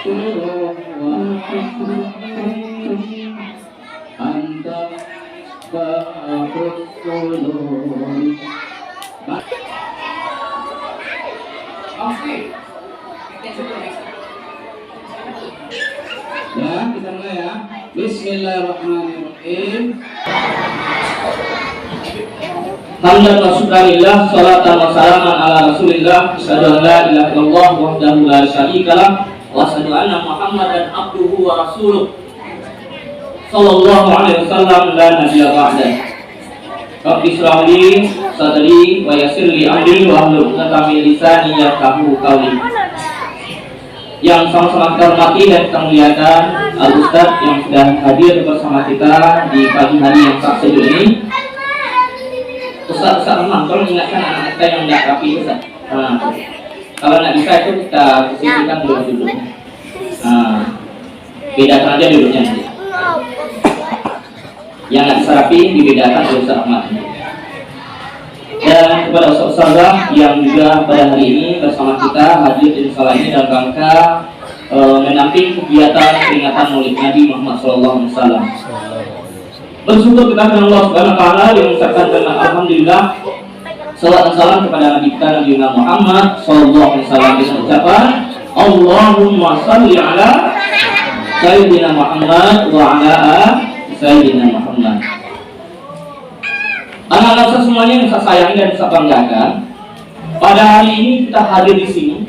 Anta bahrul ulum. Ya, kita mulai ya. Bismillahirrahmanirrahim. Hamdan wa syukranillah, salatan wa salaman ala rasulillah, asyhadu an la ilaha illallah wahdahu la syarikalah wa asyhadu anna muhammadan abduhu wa rasuluh sallallahu alaihi wasallam la nabiyya ba'da. Rabbi shrah li sadri wa yassir li amri wa hlul 'uqdatam min lisani yafqahu qawli. Yang sama-sama kita hormati dan kita muliakan Al-Ustaz yang sudah hadir bersama kita di pagi hari yang sangat sejuk ini. Ustaz memang tolong ingatkan anak kita yang tidak rapi Ustaz. Kalau tidak bisa itu kita sisihkan dulu. Bedakan aja duduknya nanti. Yang tidak bisa rapi dibedakan oleh Ustaz Ahmad. Dan kepada Ustaz yang juga pada hari ini bersama kita hadir di salah ini dalam rangka menamping kegiatan peringatan Maulid Nabi Muhammad SAW. Bersyukur kita kepada Allah Subhanahu wa taala yang mengucapkan alhamdulillah, salawat dan salam kepada Nabi kita Nabi Muhammad SAW dengan ucapan Allahumma shalli ala Sayyidina Muhammad wa ala Sayyidina Muhammad. Anak-anak saya semuanya yang saya sayangi dan saya banggakan, pada hari ini kita hadir di sini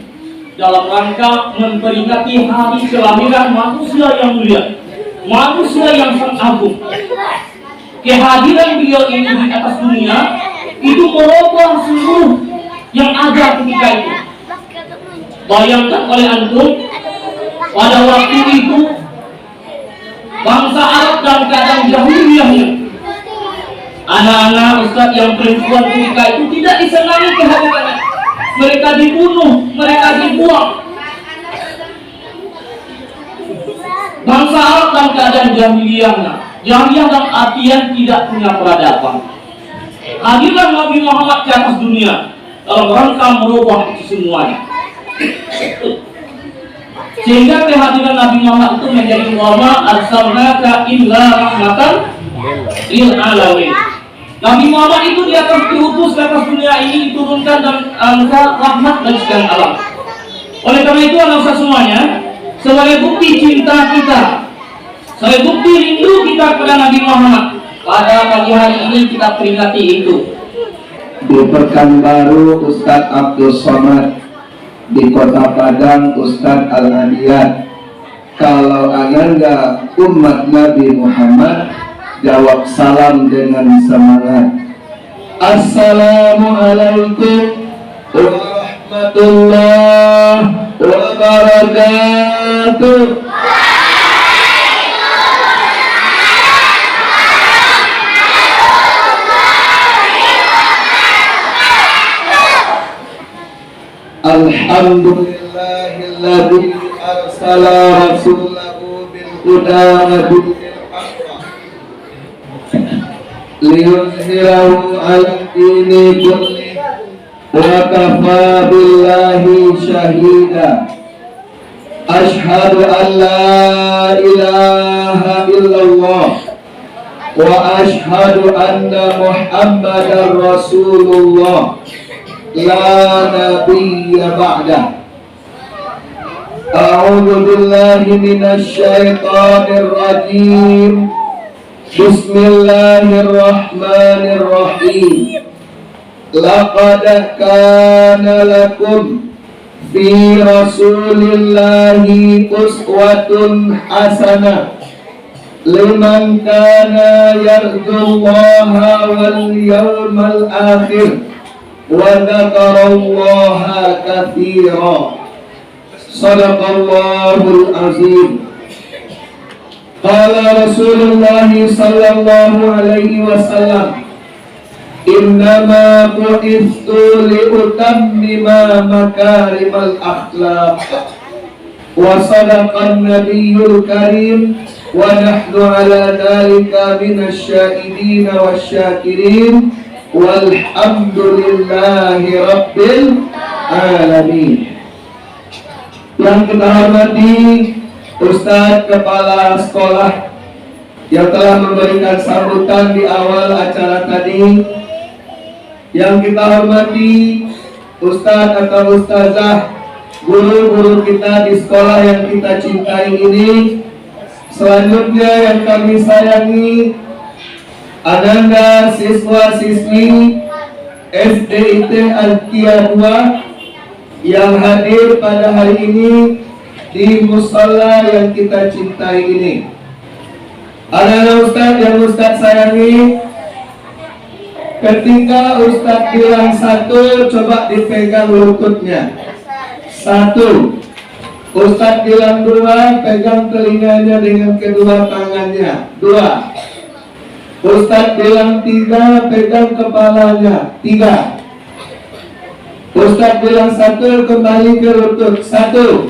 dalam rangka memperingati hari kelahiran manusia yang mulia, manusia yang sangat agung. Kehadiran beliau ini di atas dunia itu merubah seluruh yang ada ketika itu. Bayangkan oleh antum, pada waktu itu bangsa Arab dalam keadaan jahiliyahnya, anak-anak Ustaz yang perempuan ketika itu tidak disenangi kehadirannya. Mereka dibunuh, mereka dibuang. Bangsa Arab dalam keadaan jahiliyahnya. Jahiliyah dalam artian tidak punya peradaban. Hadiran Nabi Muhammad ke atas dunia dalam rangka merubah itu semuanya. Sehingga kehadiran Nabi Muhammad itu menjadi wama arsalnaka illa rahmatan lil alamin. Nabi Muhammad itu di atas diutus ke atas dunia ini diturunkan dalam angka rahmat bagi sekalian alam. Oleh karena itu anak semuanya, sebagai bukti cinta kita, sebagai bukti rindu kita kepada Nabi Muhammad, pada pagi hari ini kita peringati itu. Di Pekanbaru Ustadz Abdul Somad, di Kota Padang Ustadz Al-Adiyat. Kalau ananda umat Nabi Muhammad, jawab salam dengan semangat. Assalamualaikum warahmatullahi wabarakatuh. Alhamdulillahilladzi arsala rasulahu bil huda wa dinil haqq liyuzhirahu 'ala dini kulli wa kafa billahi shahida. Ashhadu an la ilaha illallah wa ashhadu anna Muhammadar Rasulullah la nabiyya ba'dah. A'udzu billahi minasy syaithanir rajim. Bismillahirrahmanirrahim. Laqad kana lakum fi rasulillahi uswatun hasanah liman kana yarjullaha wal yawmal akhir wa dzakarallaha katsiran. Shadaqallahul azim. Qala Rasulullah sallallahu alaihi wasallam, innama bu'ithu liutammima makarimal akhlaq. Wa sadaqan nabiyyul karim wa nahnu ala dhalika minasy syahidin wasyakirin. Walhamdulillahi rabbil alamin. Yang kita hormati Ustadz Kepala Sekolah yang telah memberikan sambutan di awal acara tadi. Yang kita hormati Ustadz atau Ustazah, guru-guru kita di sekolah yang kita cintai ini. Selanjutnya yang kami sayangi Ananda siswa-siswi SDIT Alkia 2 yang hadir pada hari ini di musola yang kita cintai ini. Anak-anak Ustadz yang Ustadz sayangi, ketika Ustadz bilang satu, coba dipegang lututnya. Satu. Ustadz bilang dua, pegang telinganya dengan kedua tangannya. Dua. Ustadz bilang tiga, pegang kepalanya. Tiga. Ustadz bilang satu, kembali ke lutut. Satu.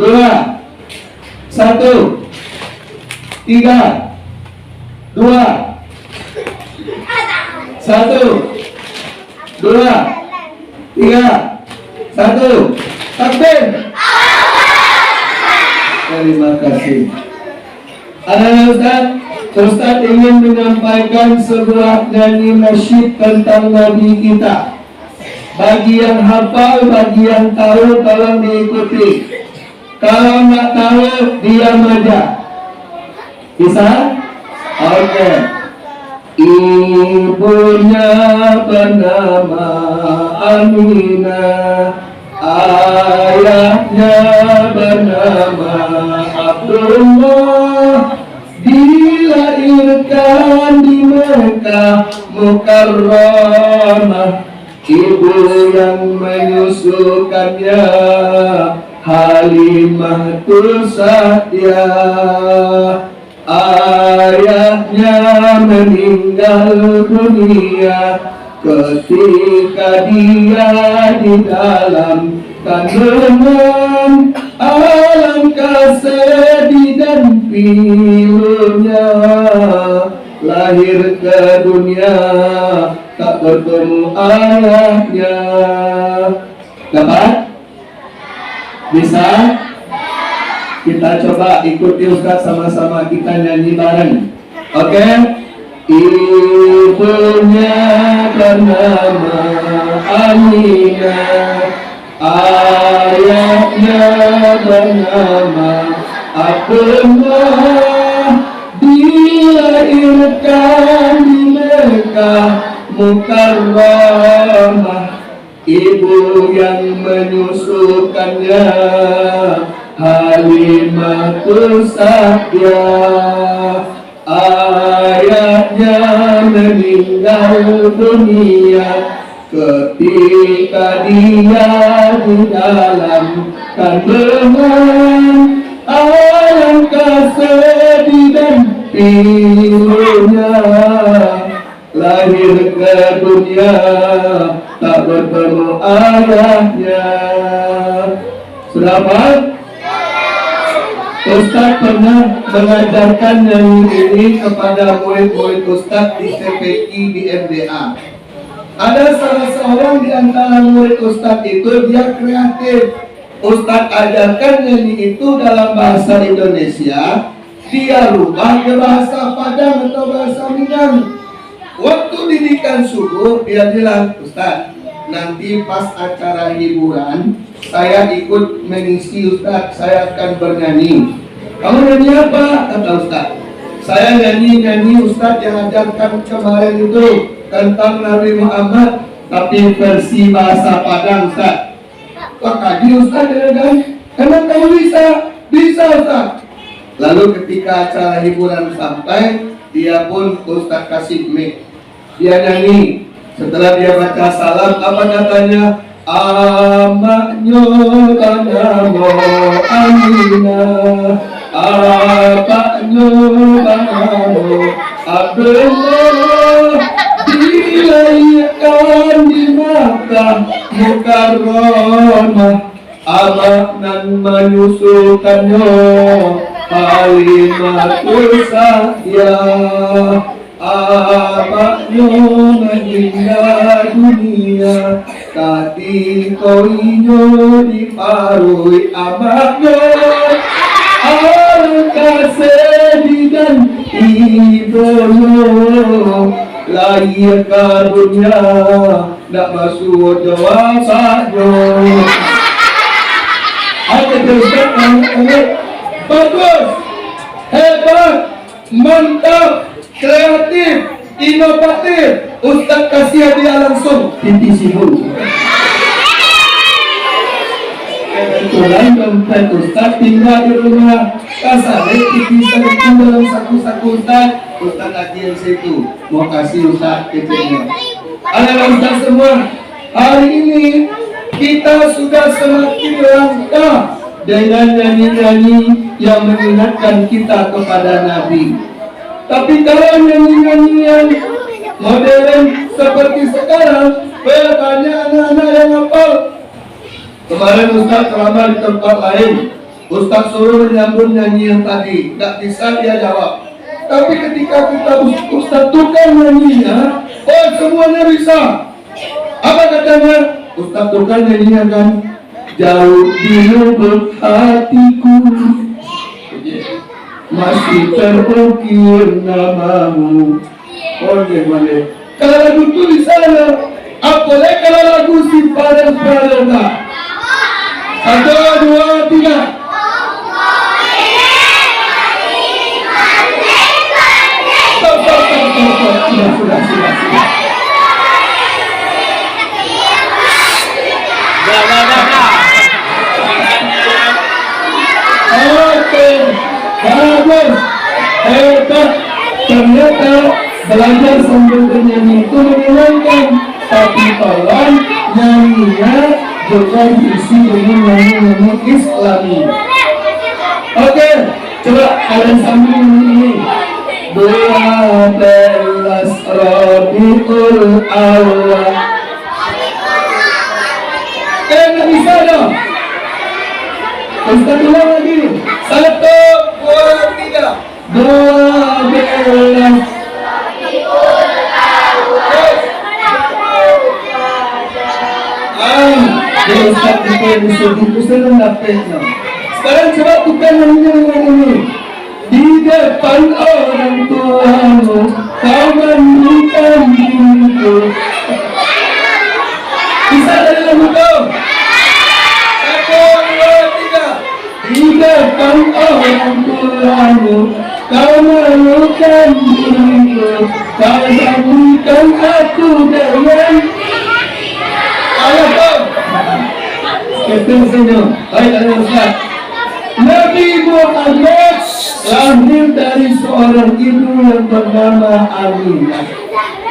Dua. Satu. Tiga. Dua. Satu. Dua. Tiga. Satu. Takbir. Terima kasih. Anak-anak Ustaz ingin menyampaikan sebuah nyanyi nasyid tentang Nabi kita. Bagi yang hafal, bagi yang tahu, tolong diikuti. Kalau nggak tahu, diam aja. Bisa? Oke. Ibunya bernama Aminah, ayahnya bernama Abdullah, dilahirkan di Mekah Mukarramah. Ibu yang menyusukannya Halimah Sa'diyah. Ayahnya meninggal dunia ketika dia di dalam kandungan. Alangkah sedih dan pilunya, lahir ke dunia tak bertemu ayahnya. Dapat? Bisa? Kita coba ikuti Ustaz sama-sama, kita nyanyi bareng. Oke? Ibunya bernama Aminah, ayahnya bernama Abdullah, dilahirkan di Mekah Mukarramah. Ibu yang menyusukannya Halimah Sa'diyah. Ayahnya meninggal dunia ketika dia di dalam kandungan. Alangkah sedih dan pilunya, lahir ke dunia tak bertemu ayahnya. Sudah apa? Ustaz pernah mengajarkan nyanyi ini kepada murid-murid Ustaz di CPI di MDA. Ada salah seorang di antara murid Ustaz itu, dia kreatif. Ustaz ajarkan nyanyi itu dalam bahasa Indonesia, dia rubah ke bahasa Padang atau bahasa Minang. Waktu didikan subuh, dia bilang, Ustaz, nanti pas acara hiburan, saya ikut mengisi Ustaz, saya akan bernyanyi. Kamu nyanyi apa? Kata Ustaz. Saya nyanyi Ustaz yang ajarkan kemarin itu tentang Nabi Muhammad, tapi versi bahasa Padang Ustaz. Wah, kaji Ustaz ya kan? Karena kamu bisa Ustaz. Lalu ketika acara hiburan sampai, dia pun Ustaz kasih mic. Dia nyanyi. Setelah dia baca salam, apa katanya? Amaknya banamo Aminah, apaknya banamo Abdullah, dilahirkan di Makkah Mukarramah. Allah nan menyusukannya Halimah Sa'diyah. abaknya meninggal dunia, tadi koinyo diparui abaknya. Kasih dan ibunya lahir karunia nak masuk jawabannya. Ada teruskan bagus, hebat, mantap, kreatif, inovatif. Ustaz kasih hadiah langsung Binti Sibuk. Kebetulan dompet Ustaz tinggal di rumah. Kasarnya bisa itu dalam saku-saku Ustaz. Ustaz lagi yang situ mau kasih Ustaz kecilnya. Anak Ustaz semua, hari ini kita sudah semakin langka dengan nyanyi-nyanyi yang mengingatkan kita kepada Nabi. Tapi kalau nyanyi-nyanyi yang modern seperti sekarang, banyak anak-anak yang hafal. Kemarin Ustaz ceramah di tempat lain, Ustaz suruh menyambung nyanyi yang tadi, tak bisa dia jawab. Tapi ketika kita Ustaz tukar nyanyinya, oh semuanya bisa. Apa katanya? Ustaz tukar nyanyinya kan, jauh di lubuk hatiku masih terukir namamu. Oh gimana? Kalau lagu itu di sana, apalagi kalau lagu si Padang. 1, 2, 3. Sudah. Oke, bagus, hebat. Ternyata belajar sambil bernyanyi itu menyenangkan. Tapi tolong nyanyinya juga diisi dengan nyanyi-nyanyi Islami. Oke, coba kalian sambil nyanyi. 12 Rabiul Awal. Nggak bisa dong. Ustaz ulang lagi. 1, 2, 3. 12 Ustaz itu yang Ustaz mendapatnya. Sekarang coba tukar nyanyinya dengan ini. Di depan orang tuamu kau mandikan diriku. Bisa dari lagu itu? 1, 2, 3. Di depan orang tuamu kau mandikan diriku. Kau mandikan aku dengan ayah. Kita senyum. Baik, ada Ustaz. Nabi Muhammad lahir dari seorang ibu yang bernama Aminah.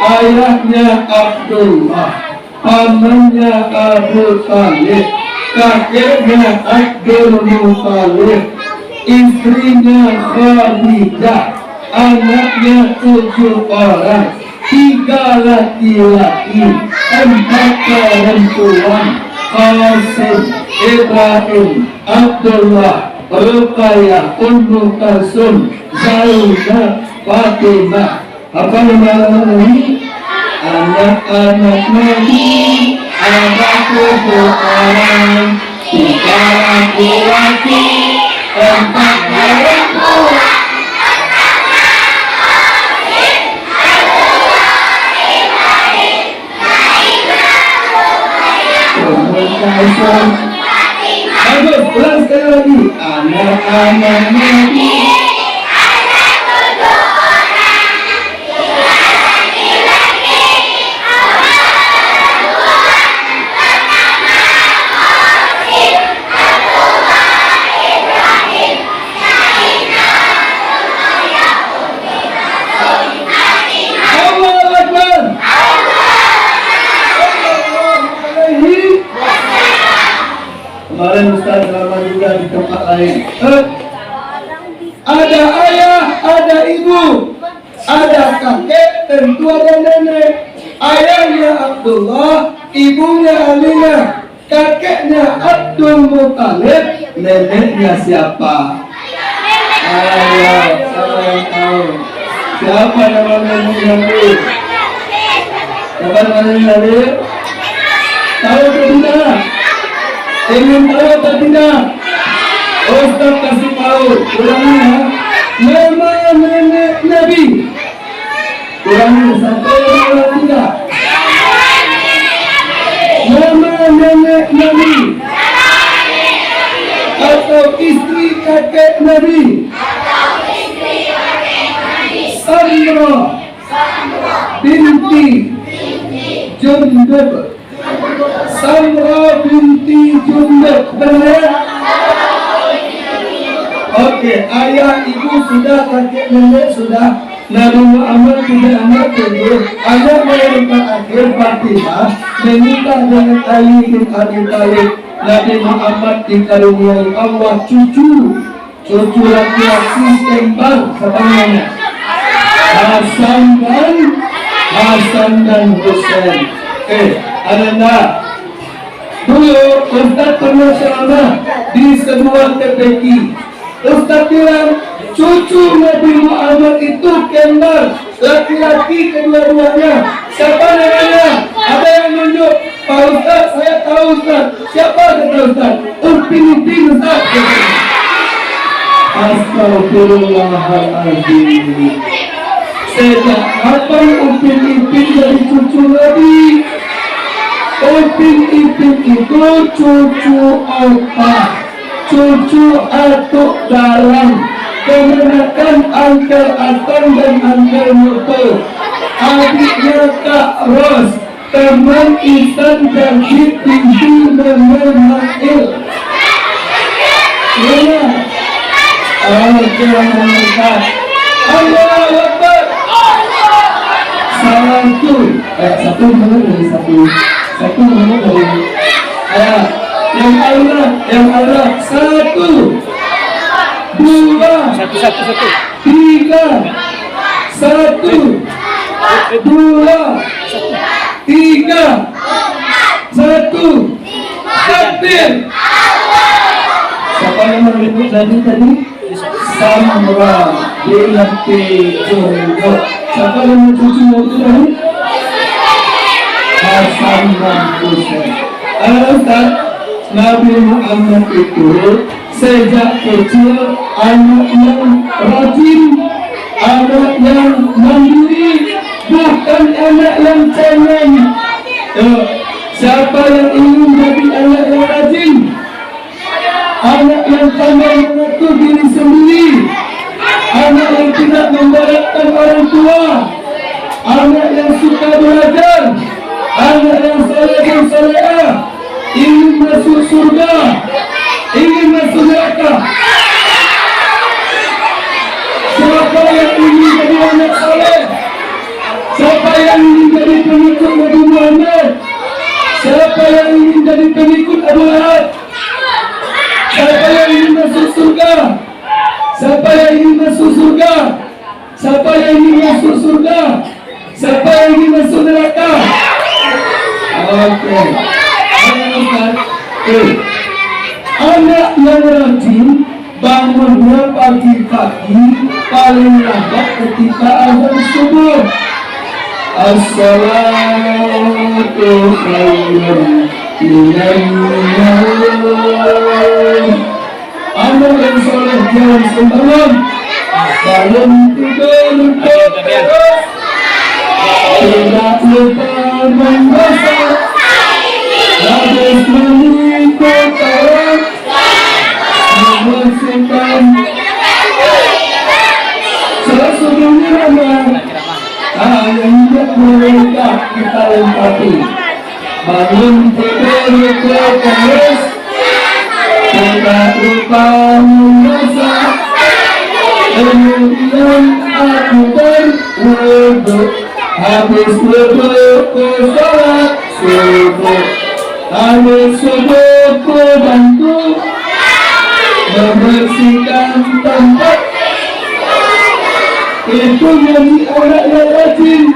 Ayahnya Abdullah, pamannya Abu Talib, kakeknya Abdul Muttalib, istrinya Khadijah, anaknya 7 orang, 3 laki-laki, 4 perempuan, Qasim, Ibrahim, Abdullah, Ruqayyah, Ummu Kalsum, Zainab, Fatimah. Apa nama ini? Anak-anak Nabi, anak 7 orang, 3 laki-laki, 4 perempuan. Bagus, ulang sekali lagi. Anak-anak Nabi, anak 7 orang, 3 laki-laki, 4 perempuan. Pertama Qasim, Abdullah, Ibrahim, Zainab, Ruqayyah, Ummu Kalsum, Fatimah. Allahu Akbar. Kemarin Ustaz lama juga di tempat lain. Ada ayah, ada ibu, ada kakek, tentu ada nenek. Ayahnya Abdullah, ibunya Aminah, kakeknya Abdul Muttalib, neneknya siapa? Ayo, sama yang tahu. Siapa namanya yang hadir? Siapa namanya yang hadir? Tahu atau tidak? Ingin tahu atau tidak? Ustaz kasih tahu. Ulangnya nama nenek Nabi. Ulangnya satu dua tiga. Nama nenek Nabi atau istri kakek Nabi. Samra binti Jundub. Samra binti Jundub. Benar? Oke, ayah ibu sudah, kakek nenek sudah, Nabi Muhammad tidak anak kedua, anak yang terakhir Fatimah menikah dengan Ali bin Abi Thalib. Nabi Muhammad dikaruniai Allah cucu laki-laki kembar, siapa namanya? Hasan dan Husain. Ada enggak? Dulu Ustaz pernah ceramah di sebuah TPQ. Ustaz bilang cucu Nabi Muhammad itu kembar, laki-laki kedua-duanya. Siapa namanya? Ada yang nunjuk? Pak Ustaz, saya tahu Ustaz. Siapa kata Ustaz? Upin Ustaz. Astagfirullahaladzim. Sejak kapan Upin dari cucu Nabi? Upin itu cucu opa, cucu atuk dalam, kemenakan Angkel Aton dan Angkel Mutu, adiknya Kak Ros, teman Isan Jahid binti Memel Mail. Ya, oke, mendekat. Allahu Akbar. Satu mana dari satu mana dari yang Allah satu dua tiga satu dua tiga satu takbir. Siapa yang menyebut tadi? Samra binti Jundub. Siapa yang mencuci itu tadi? Hasan dan Husain. Ustaz, Nabi Muhammad itu sejak kecil anak yang rajin, anak yang mandiri, bukan anak yang cengeng. Siapa yang ingin jadi anak yang rajin, anak yang pandai mengatur diri sendiri, anak yang tidak memberatkan orang tua, anak yang suka belajar, anak yang saleh dan salehah, ingin masuk surga, ingin masuk neraka. Siapa yang ingin jadi anak saleh? Siapa yang ingin jadi pengikut Nabi Muhammad? Siapa yang ingin jadi pengikut Abu Lahab? Siapa yang ingin masuk surga? Siapa yang ingin masuk surga? Siapa yang ingin masuk surga? Siapa yang ingin masuk neraka? Oke. Anak yang rajin bangunnya pagi-pagi paling lambat ketika azan subuh. As-salatu khairun minan naum. Anak yang soleh jangan sembarangan bangun tidur terus, tidak lupa membaca habis mengikut orang, membersihkan sesungguhnya yang mereka kita lengkapi. Bangun tidur terus, tidak lupa membaca, kemudian aku berwudu, habis wudu ke sholat subuh, habis subuh ku bantu membersihkan tempat. Itu jadi anak yang rajin.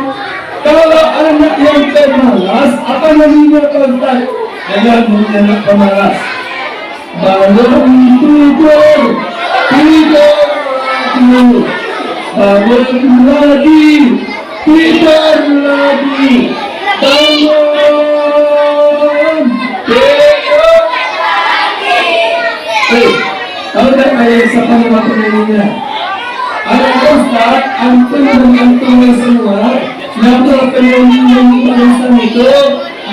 Kalau anak yang pemalas, apa namanya kontak? Jangan punya anak pemalas. Bangun tidur. bangun lagi, tidur lagi, bangun, tidur lagi. Tahu tak ayat siapa nama penyanyinya? Ayat Ustaz, antum dan antum semua, nama penyanyi barisan itu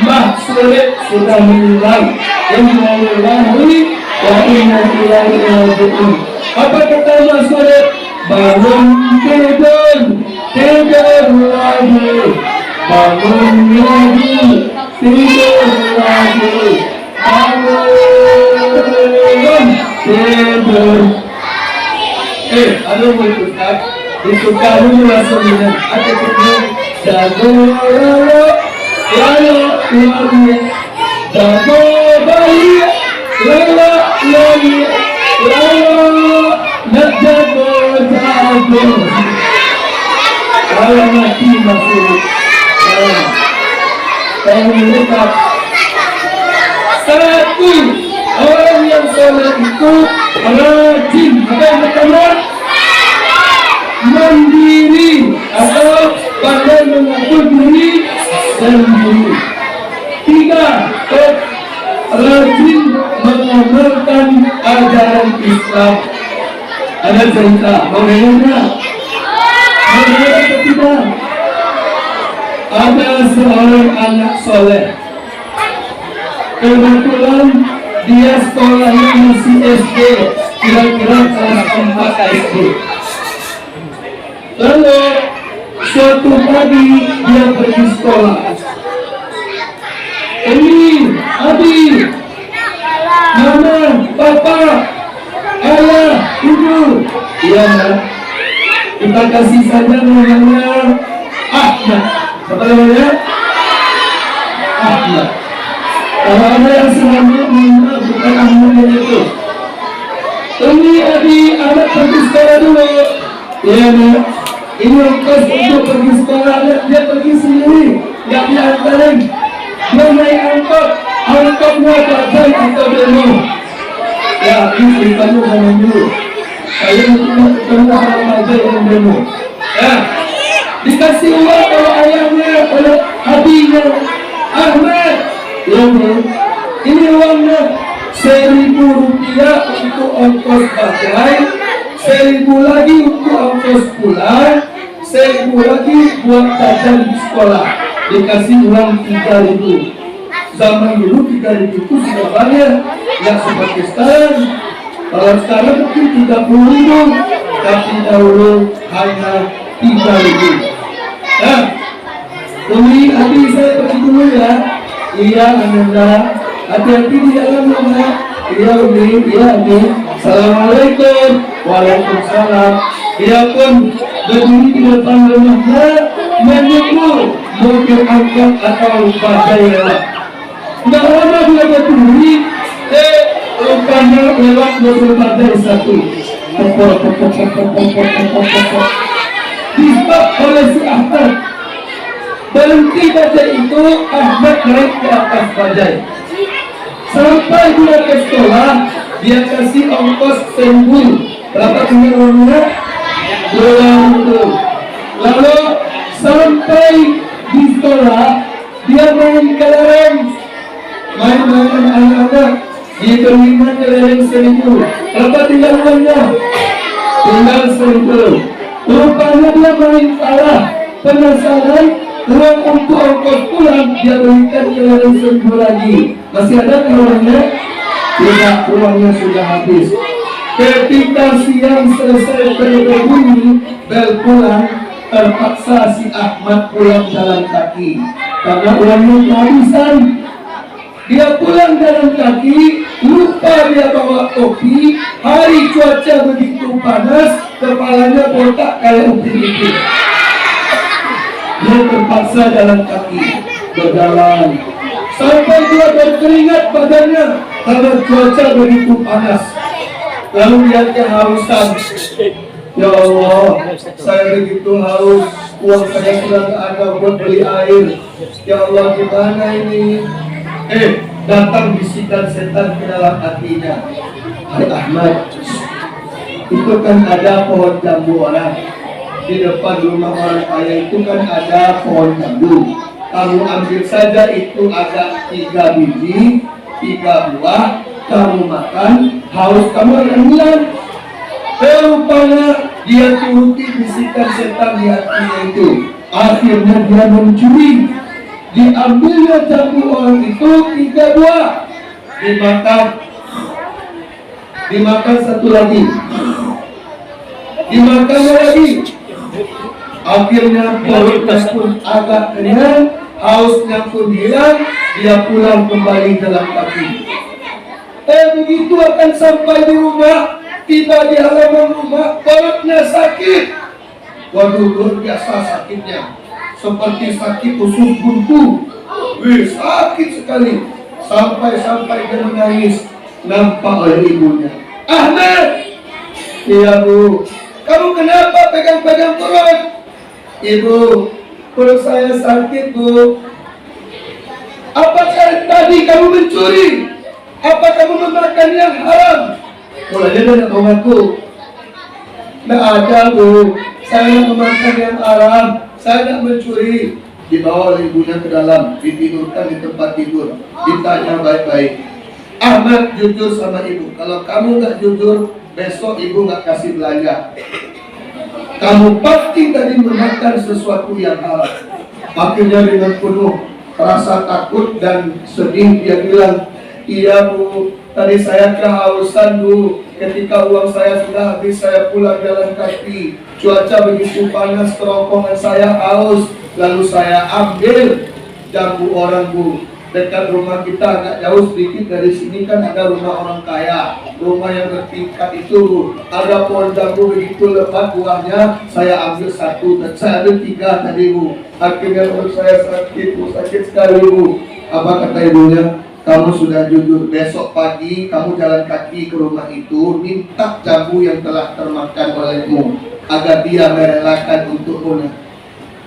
Mbah Sulit sudah meninggal. Innalillahi wa inna ilaihi raji'un. Apa kata Mbah Sulit? Bangun tidur, tidur lagi, bangun lagi, tidur lagi, bangun tidur. Ada boleh Ustaz? Ditukar dulu langsung dengan ada kedua. Jago lalu, lalu lagi, jago balik, lalu, nak jago. Kalau mati masuk kalau mereka satu orang yang soleh itu rajin apa yang pertama mandiri atau pandai mengatur diri sendiri. Tiga, rajin mengamalkan ajaran Islam. Ada cerita, bagaimana? Bagaimana kita? Ada seorang anak soleh. Kebetulan dia sekolahnya masih SD, kira-kira kelas 4 SD. Lalu suatu pagi dia pergi sekolah. Ini, Abi, Mama, Papa, Ayah, Ibu. Iya, Nak. Kita kasih saja namanya Ahmad. Apa namanya? Ahmad. Kalau ada yang selamat, bukan Ahmad yang itu. Ini Abi, anak pergi sekolah dulu. Iya, Nak. Ini ongkos untuk pergi sekolah. Dia pergi sendiri, nggak diantarin. Dia naik angkot. Angkotnya bajai atau demo. Ya, ini ceritanya zaman dulu. Saya ketemu orang aja yang demo. Ya, dikasih uang oleh ayahnya, oleh abinya. Ahmad, ya ini uangnya 1.000 rupiah untuk ongkos bajai, 1.000 lagi untuk ongkos pulang, 1.000 lagi buat jajan di sekolah. Dikasih uang 3.000. Zaman dulu 3.000 itu sudah banyak, ya seperti sekarang. Kalau sekarang mungkin 30.000, tapi dahulu hanya 3.000. Nah, Umi, adik saya pergi dulu ya. Iya, Ananda. Hati-hati di jalan, Mama. Iya, Umi. Iya, Umi. Assalamualaikum. Waalaikumsalam. Ia pun berdiri di depan rumahnya, menunggu mobil angkot atau bajai lewat. Nggak lama dia berdiri, rupanya lewat mobil bajai satu. Disebab oleh si Ahmad. Berhenti bajai itu, Ahmad naik ke atas bajai. Sampai dia ke sekolah, dia kasih ongkos 1.000. Berapa tinggal uangnya? 2.000. Lalu sampai di sekolah, dia main kelereng. Main-main anak-anak. Diterima kelereng 1.000. Berapa tinggal uangnya? Tinggal 1.000. Rupanya dia main salah. Penasaran, uang untuk ongkos pulang dia berikan kelereng 1.000 lagi. Masih ada uangnya? Tidak, uangnya sudah habis. Ketika siang selesai berbunyi bel pulang, terpaksa si Ahmad pulang jalan kaki karena uangnya kehabisan. Dia pulang jalan kaki, lupa dia bawa topi. Hari cuaca begitu panas, kepalanya botak kayak upin-ipin. Dia terpaksa jalan kaki, berjalan sampai dia berkeringat badannya karena cuaca begitu panas. Lalu dia kehausan. Ya Allah, saya begitu haus, uang saya sudah tidak ada buat beli air. Ya Allah, gimana ini? Datang bisikan setan ke dalam hatinya. Hai Ahmad, itu kan ada pohon jambu orang. di depan rumah orang kaya itu kan ada pohon jambu. Kamu ambil saja itu ada 3 biji, 3 buah, kamu makan, haus kamu akan hilang. Rupanya dia turuti bisikan setan di hatinya itu. Akhirnya dia mencuri. Diambilnya jambu orang itu 3 buah, dimakan 1 lagi, dimakan lagi. Akhirnya perutnya pun agak kenyang, hausnya pun hilang. Dia pulang kembali jalan kaki. Begitu akan sampai di rumah, tiba di halaman rumah, perutnya sakit. Waduh, luar biasa sakitnya, seperti sakit usus buntu. Sakit sekali. Sampai dia menangis. Nampak oleh ibunya. Ahmad, iya bu, kamu kenapa pegang-pegang perut? Ibu, perut saya sakit bu. Apa tadi kamu mencuri? Apa kamu memakan yang haram? Mulanya dia nak mengaku. Tidak ada bu, saya memakan yang haram, saya tidak mencuri. Dibawa oleh ibunya ke dalam, ditidurkan di tempat tidur. Ditanya baik-baik. Ahmad, jujur sama ibu. Kalau kamu nggak jujur, besok ibu nggak kasih belanja. Kamu pasti tadi memakan sesuatu yang haram. Akhirnya dengan penuh rasa takut dan sedih dia bilang, iya bu, tadi saya kehausan bu. Ketika uang saya sudah habis, saya pulang jalan kaki. Cuaca begitu panas, kerongkongan saya haus. Lalu saya ambil jambu orang bu. Dekat rumah kita agak jauh sedikit dari sini kan ada rumah orang kaya. Rumah yang bertingkat itu ada pohon jambu begitu lebat buahnya. Saya ambil 1 dan saya ambil 3 tadi bu. Akhirnya perut saya sakit bu, sakit sekali bu. Apa kata ibunya? Kamu sudah jujur, besok pagi kamu jalan kaki ke rumah itu, minta jambu yang telah termakan olehmu agar dia merelakan untukmu.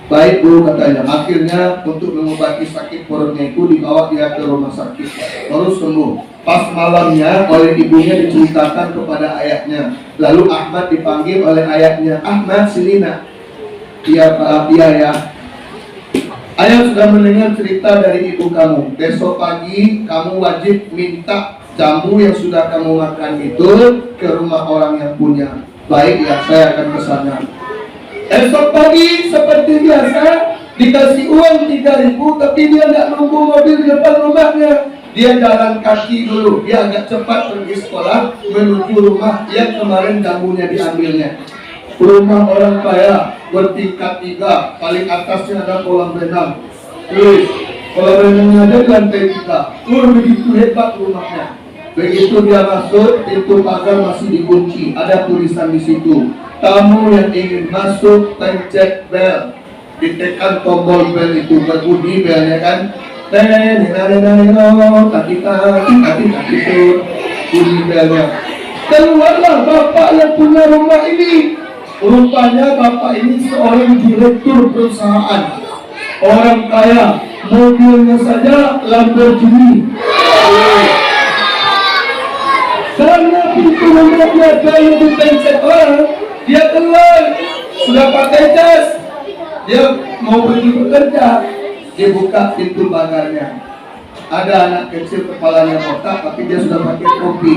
Baik bu, katanya. Akhirnya untuk mengobati sakit perutnya itu dibawa dia ke rumah sakit, terus sembuh. Pas malamnya oleh ibunya diceritakan kepada ayahnya. Lalu Ahmad dipanggil oleh ayahnya. Ahmad, sini nak. Iya pak, iya ya. Ayah sudah mendengar cerita dari ibu kamu. Besok pagi kamu wajib minta jambu yang sudah kamu makan itu ke rumah orang yang punya. Baik ya, saya akan ke sana. Esok pagi seperti biasa dikasih uang 3.000, tapi dia tidak nunggu mobil di depan rumahnya. Dia jalan kaki dulu. Dia agak cepat pergi sekolah menuju rumah yang kemarin jambunya diambilnya. Rumah orang kaya bertingkat 3, paling atasnya ada kolam renang. Kolam renangnya ada di lantai 3. Begitu hebat rumahnya. Begitu dia masuk, pintu pagar masih dikunci. Ada tulisan di situ. Tamu yang ingin masuk pencet bel. Ditekan tombol bel itu, berbunyi belnya kan. Kaki itu bunyi belnya. Keluarlah bapak yang punya rumah ini. Rupanya bapak ini seorang direktur perusahaan, orang kaya, mobilnya saja Lamborghini. Karena pintu rumahnya kayu dipencet orang, dia keluar, sudah pakai jas, dia mau pergi bekerja, dia buka pintu pagarnya. Ada anak kecil kepalanya botak, tapi dia sudah pakai topi.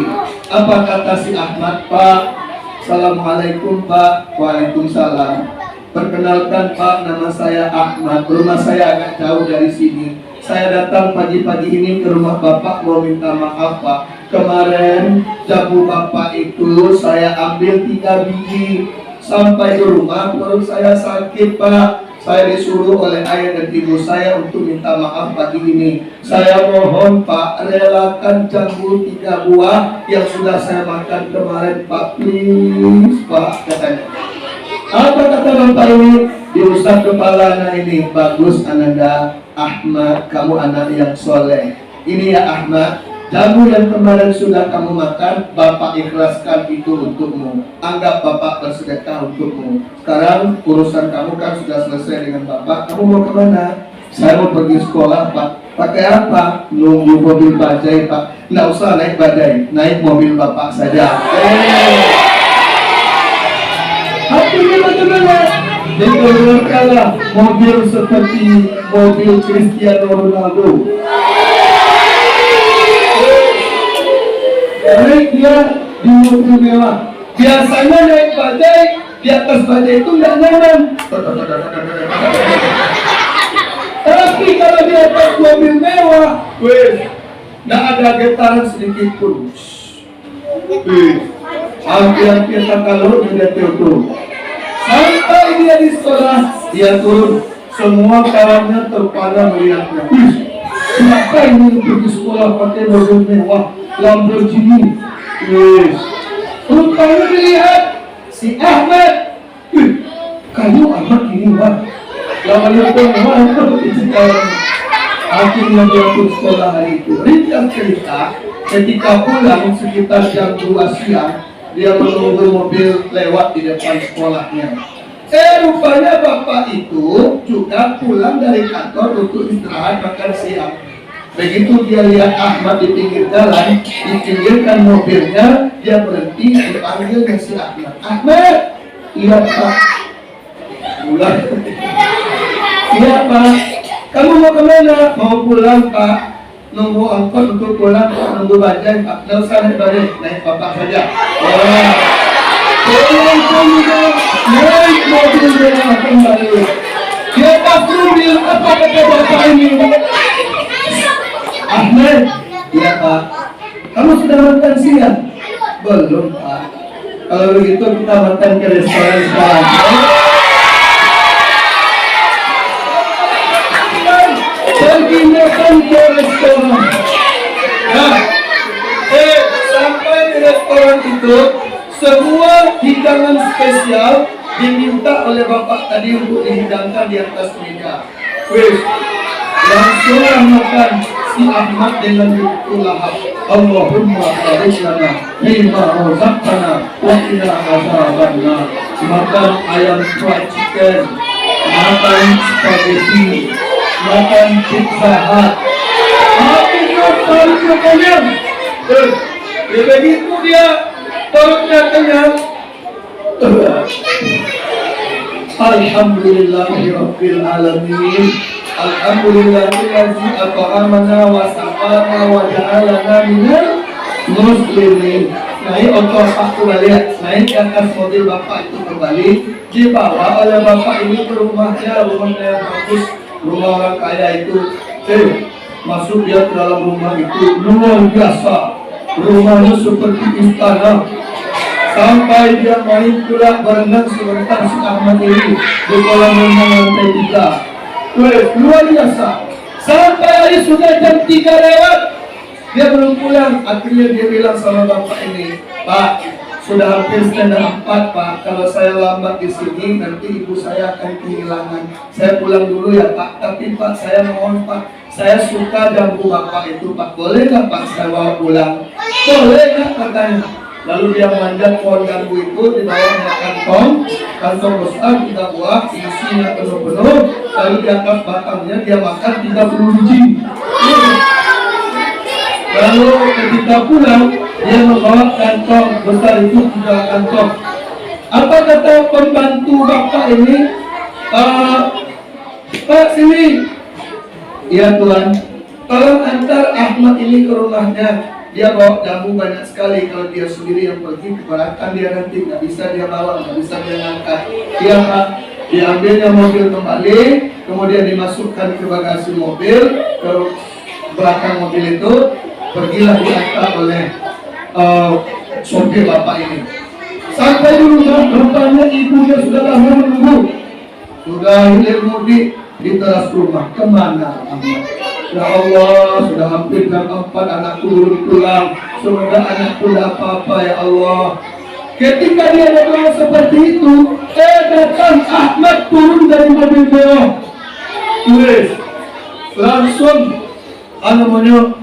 Apa kata si Ahmad? Pak, Assalamualaikum Pak. Waalaikumsalam. Perkenalkan Pak, nama saya Ahmad. Rumah saya agak jauh dari sini. Saya datang pagi-pagi ini ke rumah Bapak mau minta maaf Pak. Kemarin jambu Bapak itu saya ambil 3 biji. Sampai di rumah perut saya sakit Pak. Saya disuruh oleh ayah dan ibu saya untuk minta maaf pagi ini. Saya mohon Pak, relakan jambu 3 buah yang sudah saya makan kemarin Pak, please Pak, katanya. Apa kata bapak ini? Diusap kepala anak ini. Bagus Ananda, Ahmad, kamu anak yang soleh. Ini ya Ahmad, jambu yang kemarin sudah kamu makan, Bapak ikhlaskan itu untukmu. Anggap Bapak bersedekah untukmu. Sekarang urusan kamu kan sudah selesai dengan Bapak. Kamu mau kemana? Saya mau pergi sekolah Pak. Pakai apa? Nunggu mobil bajai Pak. Nggak usah naik bajai, naik mobil Bapak saja. Hatinya bagaimana? Dikeluarkanlah mobil seperti mobil Cristiano Ronaldo. Naik dia di mobil mewah. Biasanya naik bajai, di atas bajai itu nggak nyaman. Tapi kalau di atas mobil mewah, nggak ada getaran sedikit pun. Hampir-hampir tak kalau dia turun. Sampai dia di sekolah, dia turun. Semua kawannya terpana melihatnya. Kenapa ini pergi sekolah pakai mobil mewah, Lamborghini? Rupanya dilihat si Ahmad. Kamu Ahmad ini wah. Akhirnya dia pun sekolah hari itu. Ringkas cerita, ketika pulang sekitar jam 2 siang, dia menunggu mobil lewat di depan sekolahnya. Rupanya bapak itu juga pulang dari kantor untuk istirahat makan siang. Begitu dia lihat Ahmad di pinggir jalan, dipinggirkan mobilnya, dia berhenti, dipanggil si Ahmad. Ahmad, iya Pak. Pulang. Iya Pak. Kamu mau kemana? Mau pulang Pak. Nunggu angkot untuk pulang, nunggu bajai Pak. Nggak usah naik bajai, naik bapak saja. Wah. Pulang juga, naik mobil dia kembali. Dia pas mobil, apa kata bapak ini? Ahmad, iya Pak. Kamu sudah makan siang? Belum Pak. Kalau begitu kita makan ke restoran sekarang. Pergi makan ke restoran. Nah, sampai di restoran itu, semua hidangan spesial diminta oleh bapak tadi untuk dihidangkan di atas meja. Langsung makan si Ahmad dengan berkulahap. Allahumma barik lana fima razaqtana wa qina azabannar. Makan ayam fried chicken, makan spaghetti, makan pizza hut. Akhirnya perutnya kenyang. Begitu dia perutnya kenyang. Alhamdulillahirabbil alamin. Alhamdulillahillazi at'amana wa saqana wa ja'alana minal muslimin. Naik otor aku balik, naik ke atas mobil bapak itu kembali, dibawa oleh bapak ini ke rumahnya yang bagus, rumah orang kaya itu. Masuk dia ke dalam rumah itu, luar biasa. Rumahnya seperti istana. Sampai dia main pula berenang sebentar si Ahmad ini di kolam renang lantai 3. Luar biasa. Sampai hari sudah jam 3 lewat, dia belum pulang. Akhirnya dia bilang sama bapak ini, Pak, sudah hampir setengah 4 Pak. Kalau saya lambat di sini, nanti ibu saya akan kehilangan. Saya pulang dulu ya Pak. Tapi Pak, saya mohon Pak, saya suka ganggu bapak itu Pak. Boleh nggak Pak saya bawa pulang? Boleh nggak katanya. Lalu dia manjat pohon ganggu itu, dibawanya kantong besar, 3 buah, isinya penuh-penuh. Lalu di atas batangnya dia makan 30 biji. Lalu ketika pulang, dia membawa kantong besar itu 3 kantong. Apa kata pembantu bapak ini? Pak sini. Iya Tuhan, tolong antar Ahmad ini ke rumahnya. Dia bawa jamu banyak sekali. Kalau dia sendiri yang pergi, keberatan dia nanti. Nggak bisa dia bawa, nggak bisa dia ngangkat. Dia Pak, diambilnya mobil kembali, kemudian dimasukkan ke bagasi mobil, ke belakang mobil itu. Pergilah diantar oleh sopir bapak ini. Sampai di rumah, rupanya ibunya sudah lama menunggu. Sudah hilir mudik di teras rumah. Kemana Ahmad? Ya Allah, sudah hampir jam 4 anakku belum pulang. Semoga anakku tidak apa-apa ya Allah. Ketika dia berdoa seperti itu, datang Ahmad turun dari mobil mewah. Langsung namanya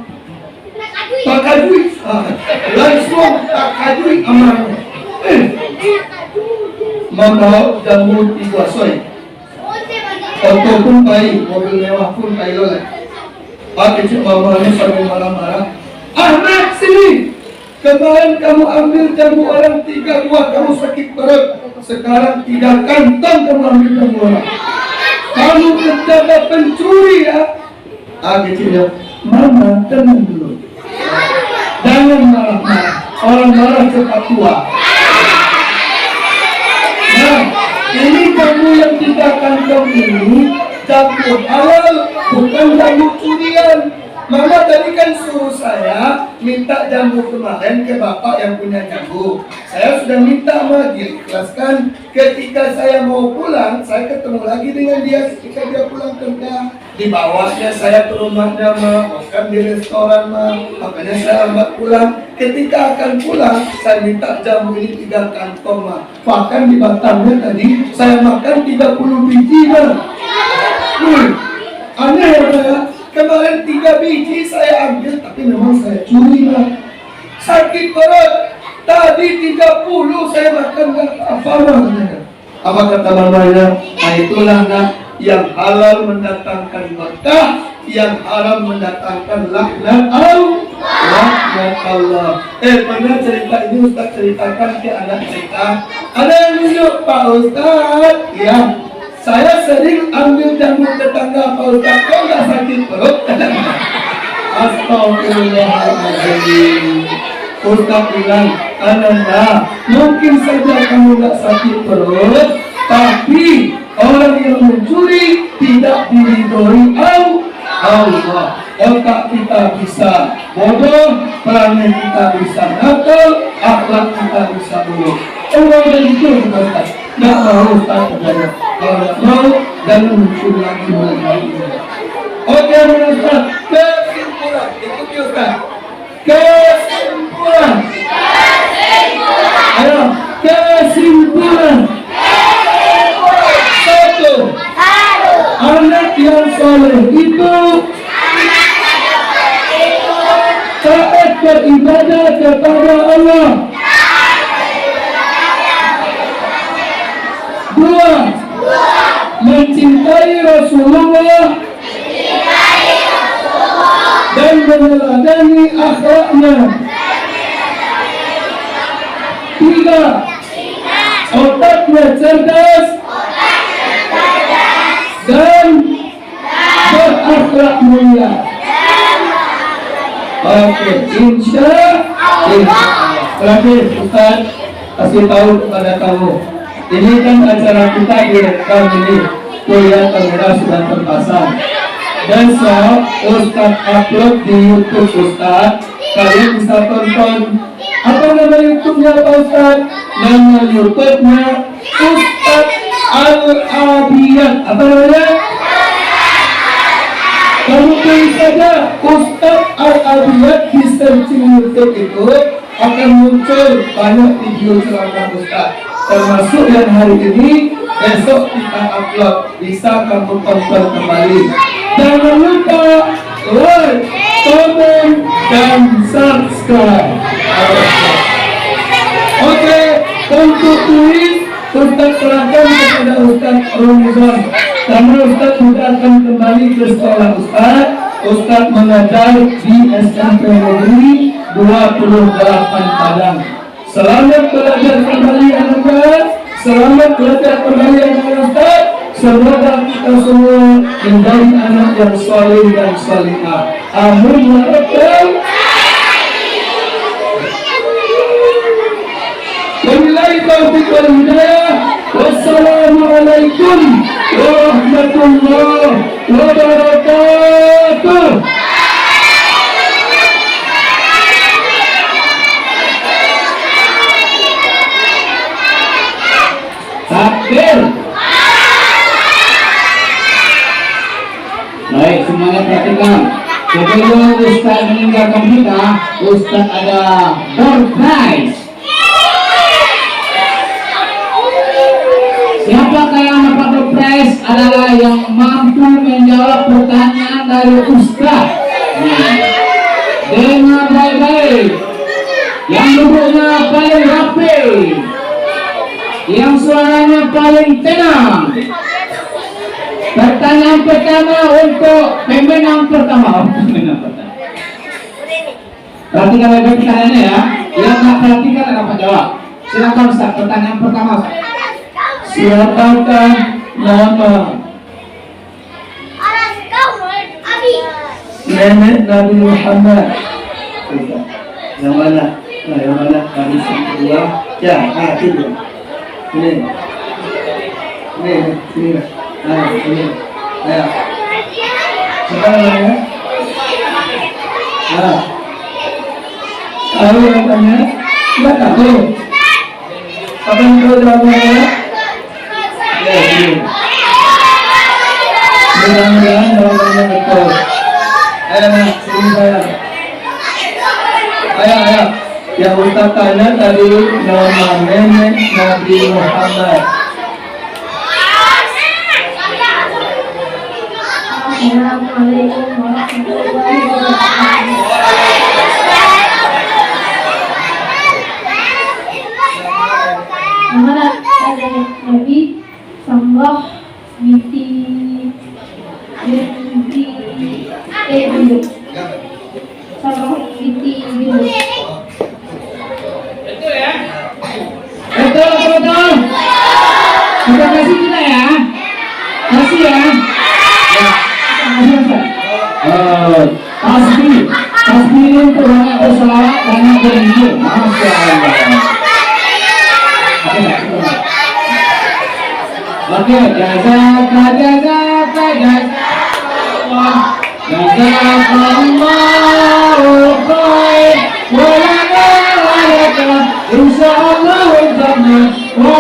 tak kajui, langsung tak kajui amarnya. Membawa jamu 3 soy. Auto pun baik, mobil mewah pun baik loleh. Kecil mamanya sambil marah-marah. Ahmad sini, kemarin kamu ambil jamu orang 3 buah, kamu sakit perut. sekarang 3 kantong kamu ambil semua. Kamu menjaga pencuri ya. Kecilnya, mama tenang dulu. Jangan marah-marah. Orang marah cepat tua. Nah, ini kamu yang 3 kantong ini jamu halal, bukan jamu curian. Mama tadi kan suruh saya minta jamu kemarin ke bapak yang punya jamu. Saya sudah minta sama dia ikhlaskan. Ketika saya mau pulang, saya ketemu lagi dengan dia ketika dia pulang kerja. Dibawanya saya ke rumahnya, makan di restoran, makanya saya lambat pulang. Ketika akan pulang, saya minta jamu ini 3 kantong, Bahkan di batangnya tadi saya makan 30 biji, Aneh ya, kemarin 3 biji saya ambil, tapi memang saya curi, Sakit perut, tadi 30 saya makan, apa kata mamanya? Nah itulah yang halal mendatangkan berkah, yang haram mendatangkan laknat Allah. Pernah cerita ini Ustaz ceritakan ke anak kita. Ada yang nunjuk, Pak Ustaz, ya saya sering ambil jamu tetangga Pak Ustaz, kok nggak sakit perut? Astagfirullahaladzim. Ustaz bilang, Ananda, mungkin saja kamu nggak sakit perut, tapi orang yang mencuri tidak diridhoi Allah. Otak kita bisa bodoh, perangai kita bisa nakal, akhlak kita bisa buruk. Orang yang itu Ustaz, nggak mau Ustaz percaya. Kalau nggak mau, jangan mencuri lagi mulai. Oke, Ustaz, kesimpulan, ikuti Ustaz. Kesimpulan. Ayo, kesimpulan. 1. Anak yang soleh itu taat beribadah kepada Allah. 2. Mencintai Rasulullah dan meneladani akhlaknya. 3. Otaknya cerdas dan berakhlak mulia. Oke, insya Allah. Terakhir Ustaz kasih tahu kepada kamu, ini kan acara kita direkam ini, kuliah kamera sudah terpasang. Besok Ustaz upload di YouTube Ustaz, kalian bisa tonton. Apa nama YouTube-nya Pak Ustaz? Nama YouTube-nya Ustaz Al-Abiyat. Apa namanya? Kamu pilih saja Ustaz Al-Abiyat di searching YouTube itu akan muncul banyak video ceramah Ustaz, termasuk yang hari ini. Besok kita upload, bisa kamu tonton kembali. Jangan lupa like, comment, dan subscribe. Oke, untuk tulis Ustaz serahkan kepada Ustaz Romizon. Karena Ustaz sudah akan kembali ke sekolah Ustaz. Ustaz mengajar di SMP Negeri 28 Padang. Selamat belajar kembali anak-anak. Selamat belajar kembali anak-anak Ustaz. Semoga kita semua menjadi anak yang saleh dan salihah. Amin ya rabbal alamin. Wabillahi taufiq wal hidayah. Wassalamualaikum warahmatullahi wabarakatuh. Takbir. Baik, semuanya perhatikan. Sebelum Ustaz meninggalkan kita, Ustaz ada door prize. Siapakah yang dapat door prize adalah yang mampu menjawab pertanyaan dari Ustaz dengan baik-baik, yang duduknya paling rapi, yang suaranya paling tenang. Pertanyaan pertama untuk pemenang pertama. Perhatikan baik-baik pertanyaannya ya. Yang tak perhatikan dapat jawab. Silakan Ustaz, pertanyaan pertama Ustaz. Siapakah nama nenek Nabi Muhammad? Yang mana? Nah, yang mana? Hadis yang kedua. Ya, itu. Ini. Sini. Nah, sini. Ayo. Siapa namanya? Nah. Tahu namanya? Tidak tahu. Apa yang tahu namanya? Ya, sini. Mudah-mudahan namanya betul. Ayo, sini saya. Ayo. Yang Ustaz tanya tadi nama nenek Nabi Muhammad. Assalamualaikum warahmatullahi wabarakatuh. Nama Nabi Samlah binti Bintu. Samlah binti Bintu. Betul. Terima kasih kita ya. Kasih ya. Tasbih untuk orang berselawat dan yang berinjil. Masya Allah. Oke, jazakallahu khair wa lana wa laka insyaallah wa